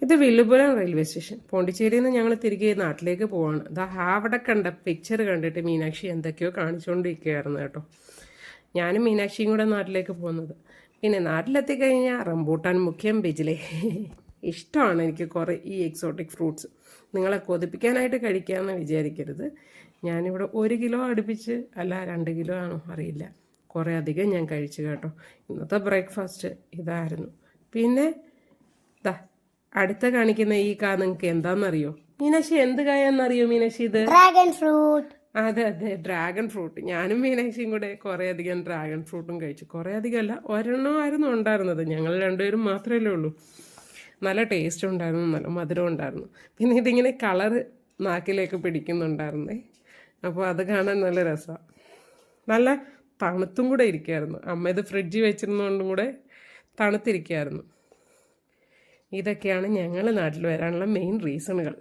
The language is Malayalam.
ഇത് വില്ലുപുരം റെയിൽവേ സ്റ്റേഷൻ. പോണ്ടിച്ചേരിയിൽ നിന്ന് ഞങ്ങൾ തിരികെ നാട്ടിലേക്ക് പോവാണ്. അവിടെ കണ്ട പിക്ചർ കണ്ടിട്ട് മീനാക്ഷി എന്തൊക്കെയോ കാണിച്ചുകൊണ്ടിരിക്കുകയായിരുന്നു കേട്ടോ. ഞാനും മീനാക്ഷിയും കൂടെ നാട്ടിലേക്ക് പോകുന്നത്. പിന്നെ നാട്ടിലെത്തിക്കഴിഞ്ഞാൽ റംബൂട്ടാൻ മുഖ്യം ബിജിലേ. ഇഷ്ടമാണ് എനിക്ക് കുറേ ഈ എക്സോട്ടിക് ഫ്രൂട്ട്സ്. നിങ്ങളെ കൊതിപ്പിക്കാനായിട്ട് കഴിക്കാമെന്ന് വിചാരിക്കരുത്. ഞാനിവിടെ 1 കിലോ അടുപ്പിച്ച്, അല്ല 2 കിലോ ആണോ അറിയില്ല, കുറേ അധികം ഞാൻ കഴിച്ചു കേട്ടോ. ഇന്നത്തെ ബ്രേക്ക്ഫാസ്റ്റ് ഇതായിരുന്നു. പിന്നെ അടുത്ത കാണിക്കുന്ന ഈ കാ നിങ്ങൾക്ക് എന്താണെന്നറിയോ മീനാക്ഷി? എന്ത് കായാന്നറിയോ മീനാക്ഷി? ഇത് ഡ്രാഗൺ ഫ്രൂട്ട്. അതെ അതെ, ഡ്രാഗൺ ഫ്രൂട്ട്. ഞാനും മീനാക്ഷിയും കൂടെ കുറേ അധികം ഡ്രാഗൺ ഫ്രൂട്ടും കഴിച്ചു. കുറേ അധികം അല്ല, ഒരെണ്ണമായിരുന്നു ഉണ്ടായിരുന്നത്. ഞങ്ങൾ രണ്ടുപേരും മാത്രമേ ഉള്ളൂ. നല്ല ടേസ്റ്റ് ഉണ്ടായിരുന്നു, നല്ല മധുരം ഉണ്ടായിരുന്നു. പിന്നെ ഇതിങ്ങനെ കളറ് നാക്കിലേക്ക് പിടിക്കുന്നുണ്ടായിരുന്നേ. അപ്പോൾ അത് കാണാൻ നല്ല രസമാണ്. നല്ല തണുത്തും കൂടെ ഇരിക്കുമായിരുന്നു. അമ്മ ഇത് ഫ്രിഡ്ജിൽ വെച്ചിരുന്നതുകൊണ്ടും കൂടെ തണുത്തിരിക്കുമായിരുന്നു. ഇതൊക്കെയാണ് ഞങ്ങൾ നാട്ടിൽ വരാനുള്ള മെയിൻ റീസണുകൾ.